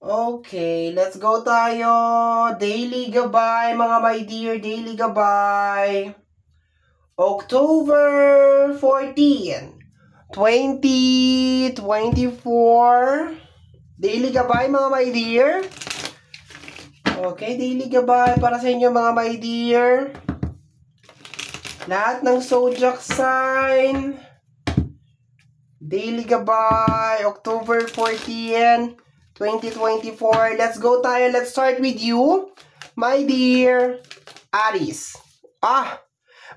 Okay, let's go tayo. Daily gabay, mga my dear, daily gabay. October 14, 2024. Daily gabay, mga my dear. Okay, daily gabay para sa inyo, mga my dear. Lahat ng zodiac sign. Daily gabay, October 14, 2024. Let's go tayo. Let's start with you, my dear Aries.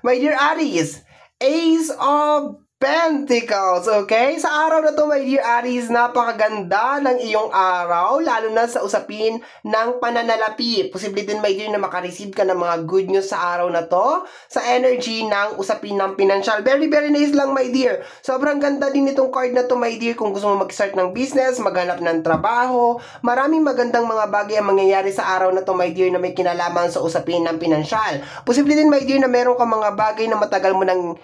My dear Aries, Ace of Pentacles, okay? Sa araw na to, my dear Aries, napakaganda ng iyong araw, lalo na sa usapin ng pananalapi. Posible din, my dear, na makareceive ka ng mga good news sa araw na to, sa energy ng usapin ng financial. Very, very nice lang, my dear. Sobrang ganda din itong card na to, my dear, kung gusto mo mag-start ng business, maghanap ng trabaho. Maraming magandang mga bagay ang mangyayari sa araw na to, my dear, na may kinalaman sa usapin ng financial. Posible din, my dear, na meron ka mga bagay na matagal mo ng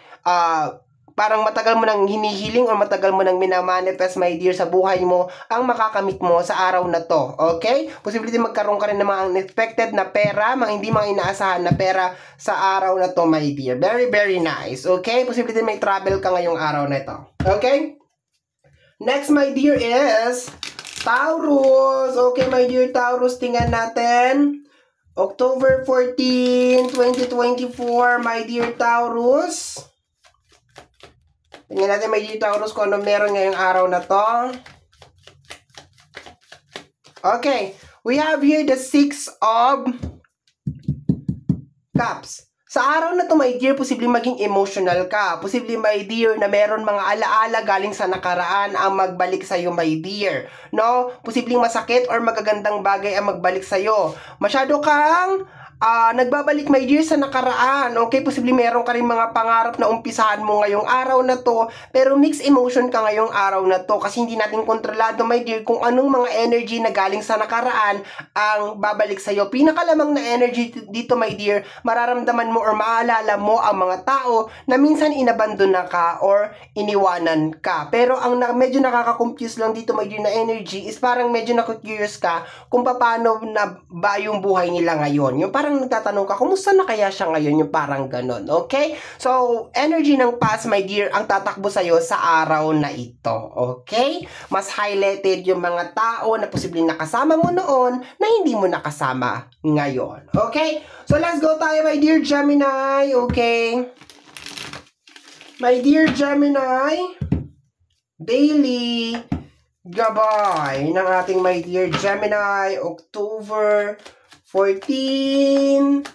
parang matagal mo nang hinihiling o matagal mo nang minamanifest, my dear, sa buhay mo ang makakamit mo sa araw na to. Okay? Posible din magkaroon ka rin ng mga unexpected na pera, mga hindi mga inaasahan na pera sa araw na to, my dear. Very, very nice. Okay? Posible din may travel ka ngayong araw na ito. Okay? Next, my dear, is Taurus. Okay, my dear Taurus, tingnan natin. October 14, 2024, my dear Taurus. Tingnan natin, my dear Taurus, kung ano meron ngayong araw na to. Okay, we have here the 6 of Cups. Sa araw na to, my dear, posibleng maging emotional ka. Posibleng, my dear, na meron mga alaala galing sa nakaraan ang magbalik sa'yo, my dear. No? Posibleng masakit or magagandang bagay ang magbalik sa'yo. Masyado kang nagbabalik, my dear, sa nakaraan. Okay, posibleng meron ka rin mga pangarap na umpisahan mo ngayong araw na to, pero mixed emotion ka ngayong araw na to kasi hindi natin kontrolado, my dear, kung anong mga energy na galing sa nakaraan ang babalik sa'yo. Pinakalamang na energy dito, my dear, mararamdaman mo or maalala mo ang mga tao na minsan inabandon na ka or iniwanan ka. Pero ang medyo nakaka-confuse lang dito, my dear, na energy is parang medyo naku-curious ka kung paano na ba yung buhay nila ngayon. Yung parang nagtatanong ka, kumusta na kaya siya ngayon? Yung parang ganon. Okay? So, energy ng past, my dear, ang tatakbo sa'yo sa araw na ito. Okay? Mas highlighted yung mga tao na posibleng nakasama mo noon na hindi mo nakasama ngayon. Okay? So, let's go tayo, my dear Gemini. Okay? My dear Gemini, daily gabay ng ating my dear Gemini, October 14.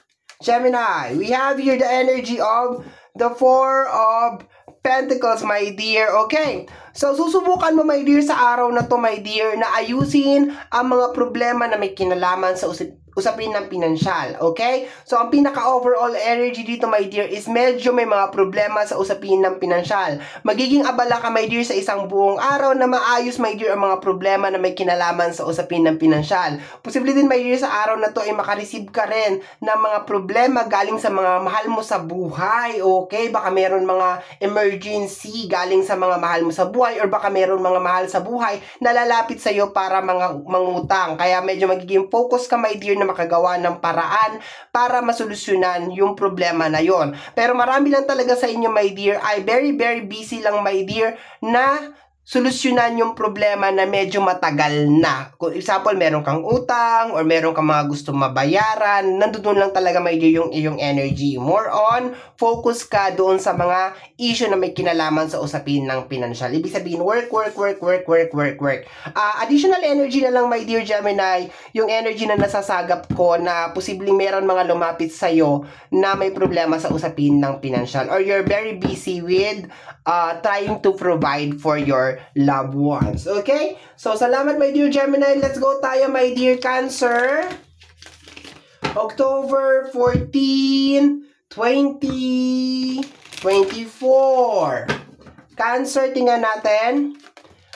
Gemini, we have here the energy of the 4 of Pentacles, my dear. Okay, so susubukan mo, my dear, sa araw na to, my dear, na ayusin ang mga problema na may kinalaman sa usapin ng pinansyal. Okay? So, ang pinaka-overall energy dito, my dear, is medyo may mga problema sa usapin ng pinansyal. Magiging abala ka, my dear, sa isang buong araw na maayos, my dear, ang mga problema na may kinalaman sa usapin ng pinansyal. Posible din, my dear, sa araw na to ay makareceive ka rin ng mga problema galing sa mga mahal mo sa buhay. Okay? Baka meron mga emergency galing sa mga mahal mo sa buhay or baka meron mga mahal sa buhay na lalapit sa iyo para mangutang. Kaya medyo magiging focus ka, my dear, na makagawa ng paraan para masolusyonan yung problema na yon. Pero marami lang talaga sa inyo, my dear, ay very, very busy lang, my dear, na solusyonan yung problema na medyo matagal na. Kung example, meron kang utang or meron kang mga gusto mabayaran, nandoon lang talaga, my dear, yung iyong energy. More on, focus ka doon sa mga issue na may kinalaman sa usapin ng financial. Ibig sabihin, work. Additional energy na lang, my dear Gemini, yung energy na nasasagap ko na posibleng meron mga lumapit sa'yo na may problema sa usapin ng financial or you're very busy with trying to provide for your loved ones. Okay? So, salamat, my dear Gemini. Let's go tayo, my dear Cancer. October 14, 2024. Cancer, tingnan natin.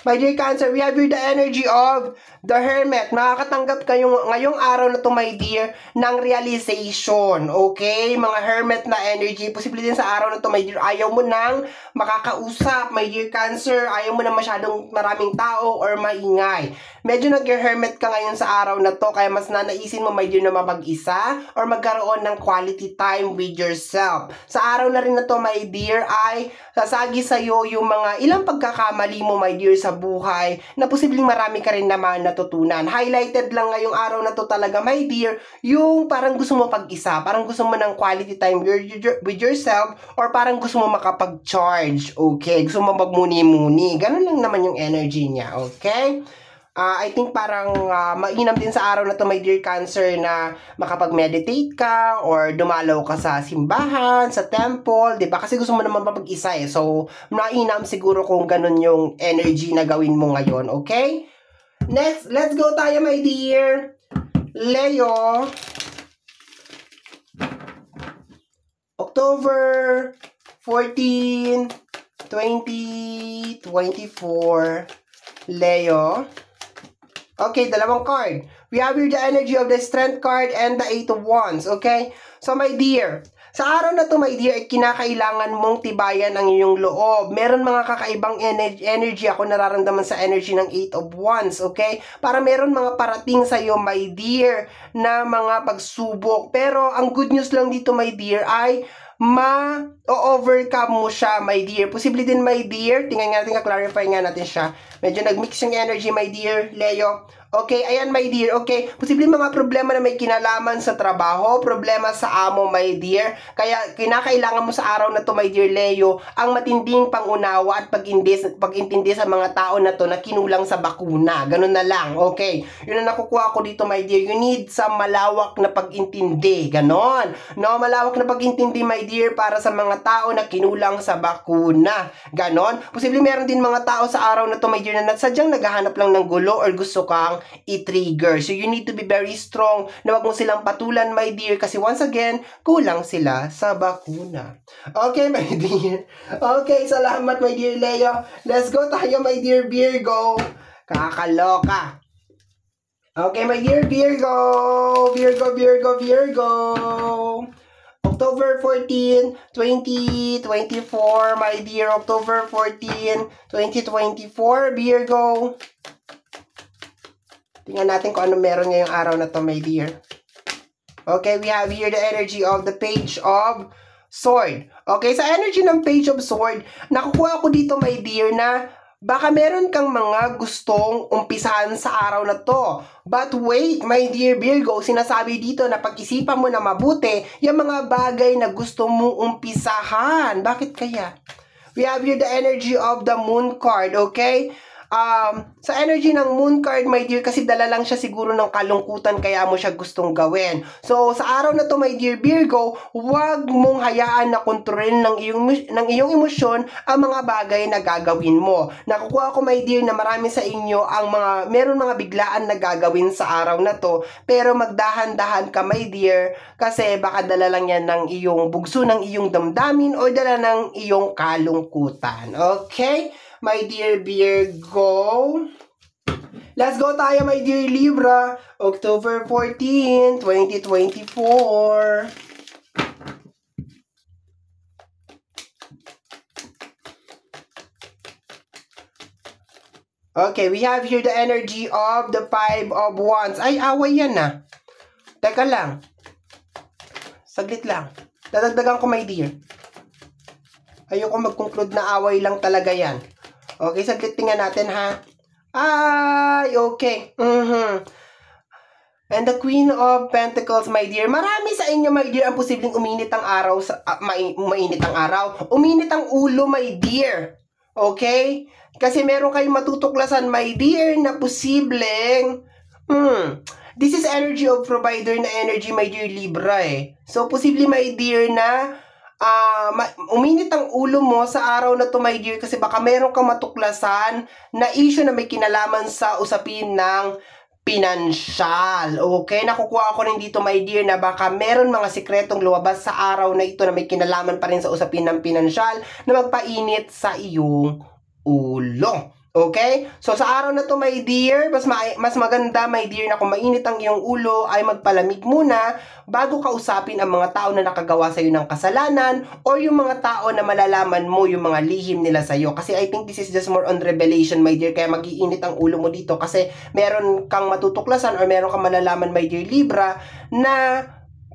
My dear Cancer, we have here the energy of The Hermit, makakatanggap kayo ngayong araw na to, my dear, ng realization. Okay? Mga Hermit na energy. Posible din sa araw na to, my dear, ayaw mo nang makakausap, my dear Cancer. Ayaw mo nang masyadong maraming tao or maingay. Medyo nag-hermit ka ngayon sa araw na to, kaya mas nanaisin mo, my dear, na mapag-isa or magkaroon ng quality time with yourself. Sa araw na rin na to, my dear, ay sasagi sa'yo yung mga ilang pagkakamali mo, my dear, sa buhay na posibleng marami ka rin naman natutunan. Highlighted lang ngayong araw na to talaga, my dear, yung parang gusto mo pag-isa, parang gusto mo ng quality time with yourself, or parang gusto mo makapag-charge, okay? Gusto mo magmuni-muni. Ganun lang naman yung energy niya, okay? I think parang mainam din sa araw na to, my dear Cancer, na makapag-meditate ka or dumalaw ka sa simbahan, sa temple, di ba? Kasi gusto mo naman mapag-isa eh. So, mainam siguro kung ganun yung energy na gawin mo ngayon, okay? Next, let's go tayo, my dear Leo. October 14, 2024. Leo. Okay, dalawang card. We have here the energy of the Strength card and the Eight of Wands, okay? So, my dear, sa araw na to, my dear, ay kinakailangan mong tibayan ang iyong loob. Meron mga kakaibang energy ako nararamdaman sa energy ng Eight of Wands, okay? Para meron mga parating sa iyo, my dear, na mga pagsubok. Pero, ang good news lang dito, my dear, ay ma-overcome mo siya, my dear. Posible din, my dear, tingnan nga natin, clarify nga natin siya. Medyo nag-mix yung energy, my dear Leo. Okay, ayan, my dear, okay. Posible mga problema na may kinalaman sa trabaho, problema sa amo, my dear. Kaya kinakailangan mo sa araw na to, my dear Leo, ang matinding pangunawa at pag-intindi sa mga tao na to na kinulang sa bakuna. Ganun na lang, okay. Yun ang nakukuha ko dito, my dear. You need some malawak na pag-intindi. Ganon. No, malawak na pag-intindi, my dear, para sa mga tao na kinulang sa bakuna. Ganon. Posible meron din mga tao sa araw na to, my dear, na sadyang naghahanap lang ng gulo or gusto kang i-trigger. So, you need to be very strong na wag mo silang patulan, my dear, kasi once again, kulang sila sa bakuna. Okay, my dear. Okay, salamat, my dear Leo. Let's go tayo, my dear Virgo. Kakaloka. Okay, my dear Virgo. Virgo, Virgo, Virgo. October 14, 2024, my dear. October 14, 2024, Virgo. Tingnan natin kung ano meron ngayong araw na to, my dear. Okay, we have here the energy of the Page of Sword. Okay, sa energy ng Page of Sword, nakukuha ko dito, my dear, na baka meron kang mga gustong umpisahan sa araw na to. But wait, my dear Virgo, sinasabi dito na pag-isipan mo na mabuti yung mga bagay na gusto mong umpisahan. Bakit kaya? We have here the energy of the Moon card, okay? Sa energy ng Moon card, my dear, kasi dala lang siya siguro ng kalungkutan kaya mo siya gustong gawin. So, sa araw na to, my dear Virgo, huwag mong hayaan na kontrolin ng iyong emosyon ang mga bagay na gagawin mo. Nakukuha ko, my dear, na marami sa inyo ang meron mga biglaan na gagawin sa araw na to, pero magdahan-dahan ka, my dear, kasi baka dala lang yan ng iyong bugso ng iyong damdamin o dala ng iyong kalungkutan. Okay? My dear Virgo. Let's go tayo, my dear Libra. October 14, 2024. Okay, we have here the energy of the Five of Wands. Ay, away yan ah. Teka lang. Saglit lang. Dadagdagan ko, my dear. Ayoko mag-conclude na away lang talaga yan. Okay, saglit tingnan natin ha. Ay, okay. And the Queen of Pentacles, my dear. Marami sa inyo, my dear, ang posibleng uminit ang araw. Mainit ang araw. Uminit ang ulo, my dear. Okay? Kasi meron kayong matutuklasan, my dear, na posibleng... This is energy of provider na energy, my dear Libra eh. So, posible, my dear, na... uminit ang ulo mo sa araw na to, my dear, kasi baka meron kang matuklasan na issue na may kinalaman sa usapin ng pinansyal. Okay? Nakukuha ko rin dito, my dear, na baka meron mga sikretong lumabas sa araw na ito na may kinalaman pa rin sa usapin ng pinansyal na magpainit sa iyong ulo. Okay? So, sa araw na to, my dear, mas maganda, my dear, na kung mainit ang iyong ulo, ay magpalamig muna bago kausapin ang mga tao na nakagawa sa'yo ng kasalanan or yung mga tao na malalaman mo yung mga lihim nila sa'yo. Kasi I think this is just more on revelation, my dear, kaya mag-iinit ang ulo mo dito kasi meron kang matutuklasan or meron kang malalaman, my dear Libra, na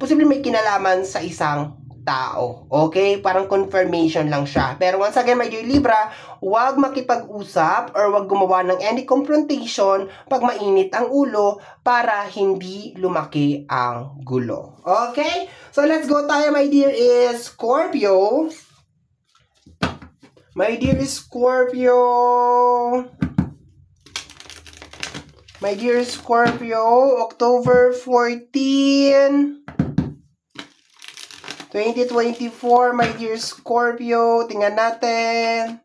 posibleng may kinalaman sa isang tao. Okay? Parang confirmation lang siya. Pero once again, my dear Libra, huwag makipag-usap or huwag gumawa ng any confrontation pag mainit ang ulo para hindi lumaki ang gulo. Okay? So, let's go tayo, my dear, is Scorpio. My dear Scorpio. My dear Scorpio, October 14, 2024, my dear Scorpio, tingnan natin.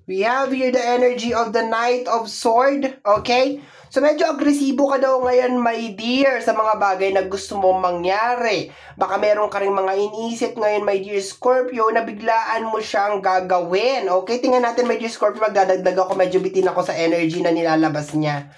We have here the energy of the Knight of Sword, okay? So, medyo agresibo ka daw ngayon, my dear, sa mga bagay na gusto mong mangyari. Baka meron ka rin mga iniisip ngayon, my dear Scorpio, na biglaan mo siyang gagawin. Okay, tingnan natin, my dear Scorpio, magdadagdag ako, medyo bitin ako sa energy na nilalabas niya.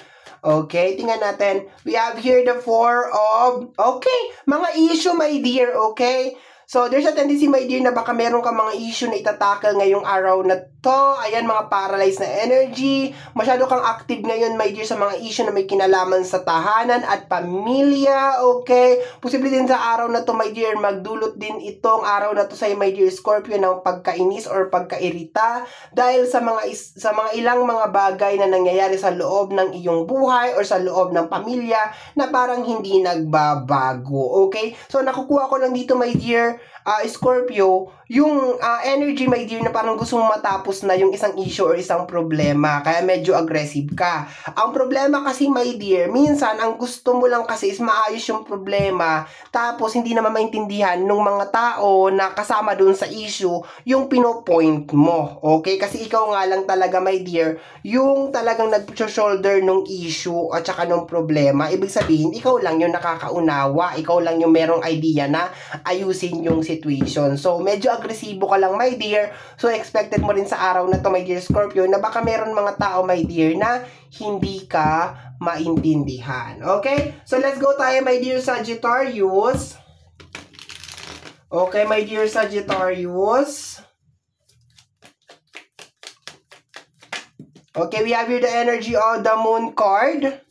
Okay, tingnan natin. We have here the Four of... Okay, mga issue, my dear, okay? So, there's a tendency, my dear, na baka meron ka mga issue na itatakal ngayong araw na to. Ayan, mga paralyzed na energy. Masyado kang active ngayon, my dear, sa mga issue na may kinalaman sa tahanan at pamilya, okay? Posible din sa araw na to, my dear, magdulot din itong araw na to sa my dear Scorpio ng pagkainis or pagkairita dahil sa mga ilang mga bagay na nangyayari sa loob ng iyong buhay or sa loob ng pamilya na parang hindi nagbabago, okay? So, nakukuha ko lang dito, my dear, Scorpio, yung energy, my dear, na parang gusto mong matapos na yung isang issue or isang problema, kaya medyo aggressive ka. Ang problema kasi, my dear, minsan, ang gusto mo lang kasi is maayos yung problema, tapos hindi naman maintindihan ng mga tao na kasama dun sa issue, yung pinopoint mo, okay? Kasi ikaw nga lang talaga, my dear, yung talagang nag-shoulder nung issue at saka nung problema. Ibig sabihin, ikaw lang yung nakakaunawa, ikaw lang yung merong idea na ayusin yung situation. So, medyo agresibo ka lang, my dear. So, expected mo rin sa araw na to, my dear Scorpio, na baka meron mga tao, my dear, na hindi ka maintindihan. Okay? So, let's go tayo, my dear Sagittarius. Okay, my dear Sagittarius. Okay, we have here the energy of the Moon card.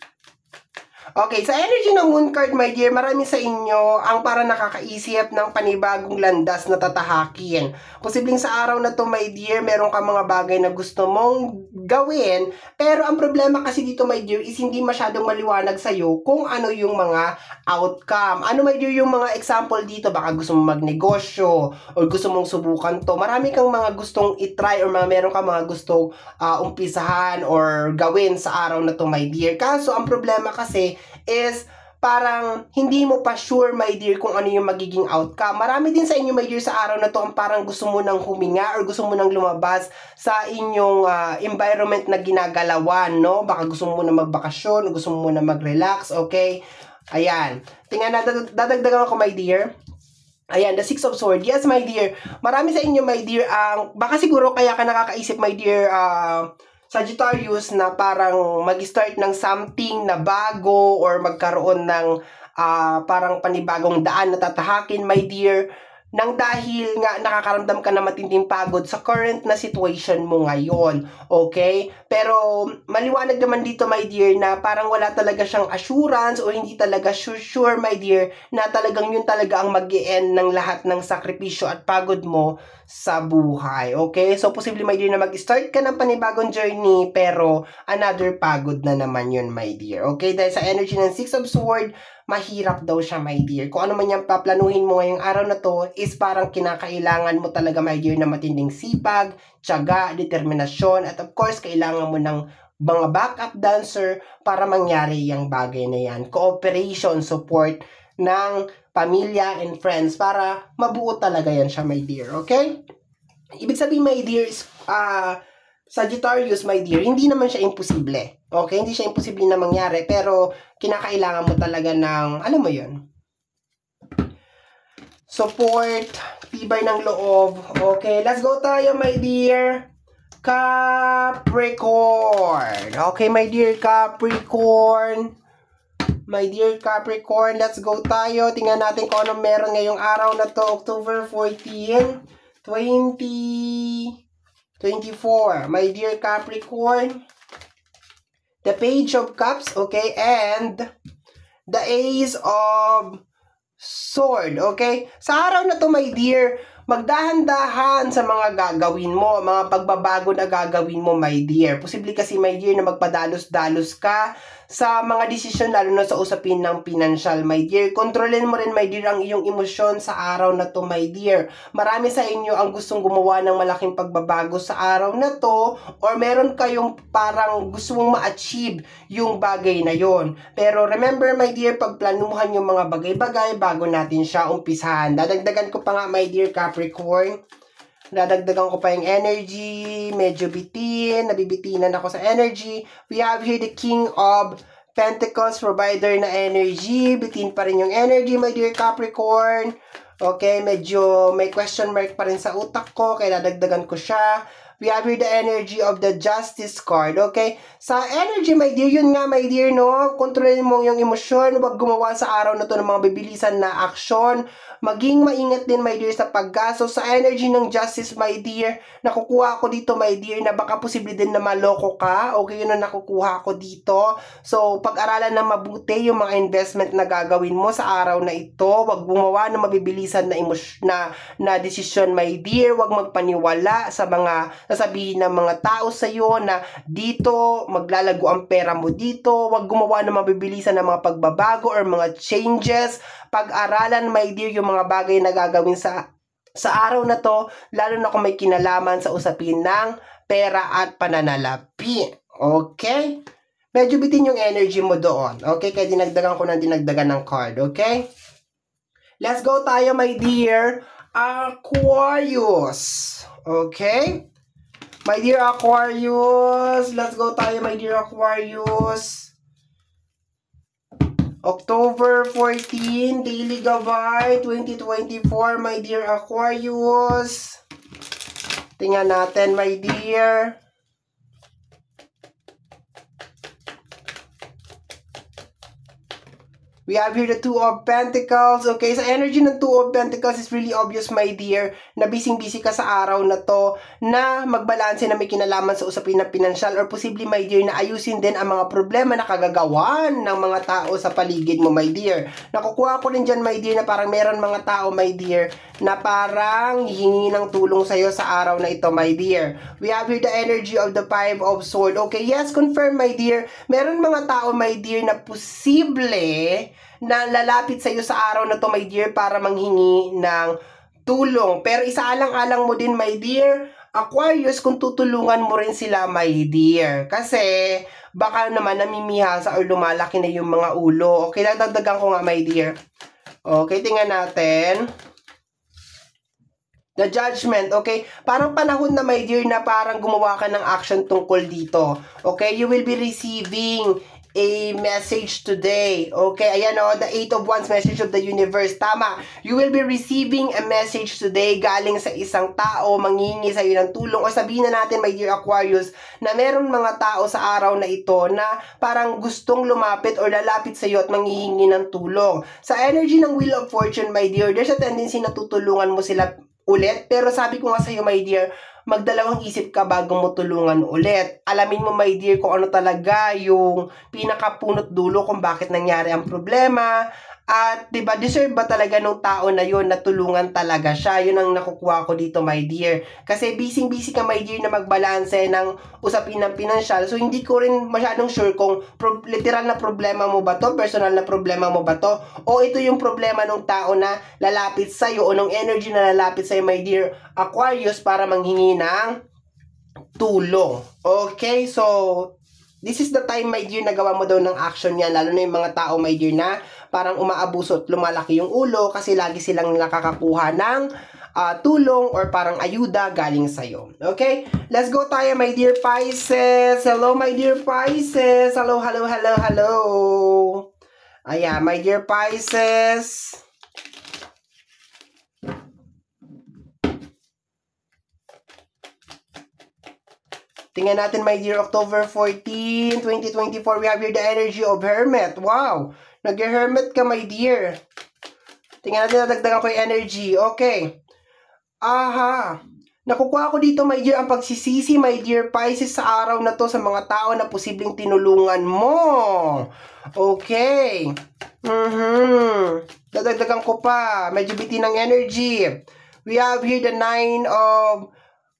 Okay, sa energy ng Moon card, my dear, marami sa inyo ang para nakakaisip ng panibagong landas na tatahakin. Posibleng sa araw na to, my dear, meron ka mga bagay na gusto mong gawin, pero ang problema kasi dito, my dear, is hindi masyadong maliwanag sa'yo kung ano yung mga outcome. Ano, my dear, yung mga example dito? Baka gusto mong magnegosyo o gusto mong subukan to. Marami kang mga gustong itry or meron kang mga gustong umpisahan or gawin sa araw na to, my dear. Kaso, ang problema kasi is parang hindi mo pa sure, my dear, kung ano yung magiging outcome. Marami din sa inyo, my dear, sa araw na to ang parang gusto mo nang huminga or gusto mo nang lumabas sa inyong environment na ginagalawan, no? Baka gusto mo na magbakasyon, gusto mo na mag-relax, okay? Ayan. Tingnan na, dadagdagan ako, my dear. Ayan, the Six of Swords. Yes, my dear. Marami sa inyo, my dear, baka siguro kaya ka nakakaisip, my dear, Sagittarius, na parang mag-start ng something na bago or magkaroon ng parang panibagong daan na tatahakin, my dear, nang dahil nga nakakaramdam ka na matinding pagod sa current na situation mo ngayon, okay? Pero maliwanag naman dito, my dear, na parang wala talaga siyang assurance o hindi talaga sure, my dear, na talagang yun talaga ang mag-e-end ng lahat ng sakripisyo at pagod mo sa buhay, okay? So, posible, my dear, na mag-start ka ng panibagong journey, pero another pagod na naman yun, my dear, okay? Dahil sa energy ng Six of Swords, mahirap daw siya, my dear. Kung ano man yung paplanuhin mo ngayong araw na to, is parang kinakailangan mo talaga, my dear, na matinding sipag, tiyaga, determinasyon, at of course, kailangan mo ng mga backup dancer para mangyari yung bagay na yan. Cooperation, support ng pamilya and friends para mabuo talaga yan siya, my dear. Okay? Ibig sabihin, my dear, is Sagittarius, my dear, hindi naman siya imposible. Okay? Hindi siya imposible na mangyari, pero kinakailangan mo talaga ng, alam mo yun. support, tibay ng loob. Okay, let's go tayo, my dear Capricorn. Okay, my dear Capricorn. My dear Capricorn, let's go tayo. Tingnan natin kung ano meron ngayong araw na to, October 14, 2024. My dear Capricorn, the Page of Cups, okay, and the Ace of Sword, okay? Sa araw na to, my dear, magdahan-dahan sa mga gagawin mo, mga pagbabago na gagawin mo, my dear. Posible kasi, my dear, na magpadalos-dalos ka sa mga desisyon, lalo na sa usapin ng financial, my dear. Kontrolin mo rin, my dear, ang iyong emosyon sa araw na to, my dear. Marami sa inyo ang gustong gumawa ng malaking pagbabago sa araw na to, or meron kayong parang gusto mong ma-achieve yung bagay na yon. Pero remember, my dear, pagplanuhan yung mga bagay-bagay bago natin siya umpisahan. Dadagdagan ko pa nga, my dear Capricorn. Dadagdagan ko pa yung energy, medyo nabibitinan ako sa energy. We have here the King of Pentacles, provider na energy. Bitin pa rin yung energy, my dear Capricorn. Okay, medyo may question mark pa rin sa utak ko, kaya dadagdagan ko siya. We have here the energy of the Justice card, okay? Sa energy, my dear, yun nga, my dear, no? Kontrolin mo yung emosyon, huwag gumawa sa araw na to ng mga bibilisan na aksyon. Maging maingat din, my dear, sa paggastos. Sa energy ng Justice, my dear, nakukuha ko dito, my dear, na baka posible din na maloko ka. Okay, yun ang nakukuha ko dito. So, pag-aralan na mabuti yung mga investment na gagawin mo sa araw na ito. Huwag gumawa ng mabibilisan na desisyon, my dear. Huwag magpaniwala sa mga sasabihin ng mga tao sa iyo na dito maglalago ang pera mo dito. Huwag gumawa ng mabibilisan ng mga pagbabago or mga changes. Pag-aralan, my dear, yung mga bagay na gagawin sa araw na to, lalo na kung may kinalaman sa usapin ng pera at pananalapi. Okay? Medyo bitin yung energy mo doon. Okay? Kaya dinagdagan ko ng card. Okay? Let's go tayo, my dear Aquarius. Okay? My dear Aquarius, let's go tayo, my dear Aquarius. October 14, Daily Gabay 2024, my dear Aquarius. Tingnan natin, my dear. We have here the Two of Pentacles. Okay, sa energy ng Two of Pentacles is really obvious, my dear, na busy-busy ka sa araw na to, na magbalanse na may kinalaman sa usapin ng pinansyal, or posible, my dear, na ayusin din ang mga problema na kagagawan ng mga tao sa paligid mo, my dear. Nakukuha ko rin dyan, my dear, na parang meron mga tao, my dear, na parang hihingi ng tulong sa'yo sa araw na ito, my dear. We have here the energy of the Five of Swords. Okay, yes, confirm, my dear. Meron mga tao, my dear, na posible na lalapit sa iyo sa araw na to, my dear, para manghingi ng tulong. Pero isaalang-alang mo din, my dear Aquarius, kung tutulungan mo rin sila, my dear. Kasi baka naman namimihasa or lumalaki na yung mga ulo. Okay, dadagdagan ko nga, my dear. Okay, tingnan natin. The Judgment, okay? Parang panahon na, my dear, na parang gumawa ka ng action tungkol dito. Okay, you will be receiving a message today. Okay, ayan o, the 8 of Wands, message of the universe. Tama, you will be receiving a message today galing sa isang tao, manghingi sa iyo ng tulong. O sabihin na natin, my dear Aquarius, na meron mga tao sa araw na ito na parang gustong lumapit or lalapit sa iyo at manghihingi ng tulong. Sa energy ng Wheel of Fortune, my dear, there's a tendency na tutulungan mo sila ulit. Pero sabi ko nga sa iyo, my dear, magdalawang isip ka bago mo tulungan ulit. Alamin mo, my dear, kung ano talaga yung pinakapunot dulo kung bakit nangyari ang problema. At, diba, deserve ba talaga ng tao na yun na tulungan talaga siya? Yun ang nakukuha ko dito, my dear. Kasi busy-busy ka, my dear, na magbalanse ng usapin ng pinansyal. So, hindi ko rin masyadong sure kung literal na problema mo ba to, personal na problema mo ba to, o ito yung problema ng tao na lalapit sa'yo, o ng energy na lalapit sa'yo, my dear Aquarius, para manghingi ng tulong. Okay, so this is the time, my dear, na gawa mo daw ng action yan, lalo na yung mga tao, my dear, na parang umaabuso at lumalaki yung ulo kasi lagi silang nakakakuha ng tulong or parang ayuda galing sa'yo. Okay? Let's go tayo, my dear Pisces. Hello, my dear Pisces. Hello, hello, hello, hello. Ayan, my dear Pisces. Tingnan natin, my dear, October 14, 2024. We have here the energy of Hermit. Wow! Nag-hermit ka, my dear. Tingnan natin, nadagdagan ko yung energy. Okay. Aha! Nakukuha ko dito, my dear, ang pagsisisi, my dear Pisces, sa araw na to sa mga tao na posibleng tinulungan mo. Okay. Dadagdagan ko pa. Medyo bitin ng energy. We have here the 9 of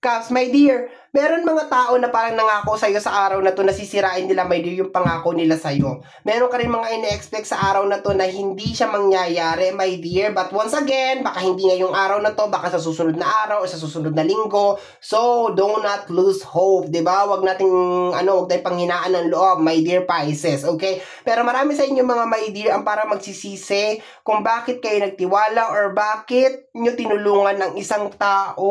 Cups, my dear. Meron mga tao na parang nangako sa'yo sa araw na to, nasisirain nila, my dear, yung pangako nila sa'yo. Meron ka rin mga ine-expect sa araw na to na hindi siya mangyayari, my dear. But once again, baka hindi ngayong araw na to, baka sa susunod na araw o sa susunod na linggo. So, do not lose hope, diba? Huwag nating, huwag tayong panghinaan ng loob, my dear Pisces, okay? Pero marami sa inyo mga my dear ang parang magsisisi kung bakit kayo nagtiwala or bakit nyo tinulungan ng isang tao,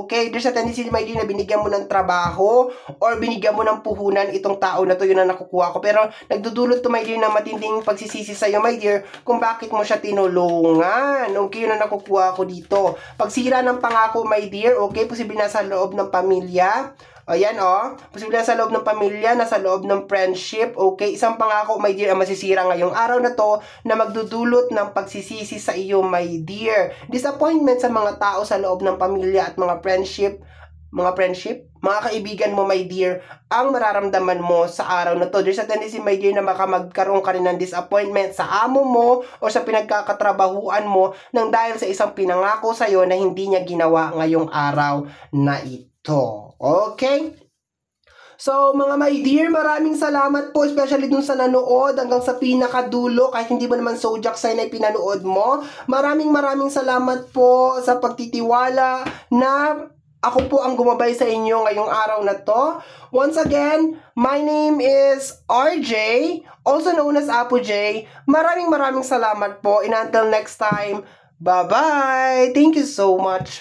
okay? There's a tendency, my dear, na binigyan mo ng trabaho or binigyan mo ng puhunan itong tao na to, yun ang nakukuha ko. Pero nagdudulot to, my dear, ng matinding pagsisisi sa'yo, my dear, kung bakit mo siya tinulungan. Okay, yun ang nakukuha ko dito. Pagsira ng pangako, my dear, okay, posible nasa loob ng pamilya. Ayan, posible nasa loob ng pamilya, nasa loob ng friendship, okay? Isang pangako, my dear, ang masisira ngayong araw na to na magdudulot ng pagsisisi sa iyo, my dear. Disappointment sa mga tao sa loob ng pamilya at mga friendship, mga kaibigan mo, my dear, ang mararamdaman mo sa araw na to. There's a tendency, my dear, na magkaroon ka rin ng disappointment sa amo mo o sa pinagkakatrabahuan mo nang dahil sa isang pinangako sa'yo na hindi niya ginawa ngayong araw na ito. Okay? So, mga my dear, maraming salamat po, especially dun sa nanood hanggang sa pinakadulo, kahit hindi mo naman zodiac sign ay pinanood mo. Maraming salamat po sa pagtitiwala na ako po ang gumabay sa inyo ngayong araw na to. Once again, my name is RJ, also known as Apo J. Maraming salamat po. And until next time, bye-bye. Thank you so much.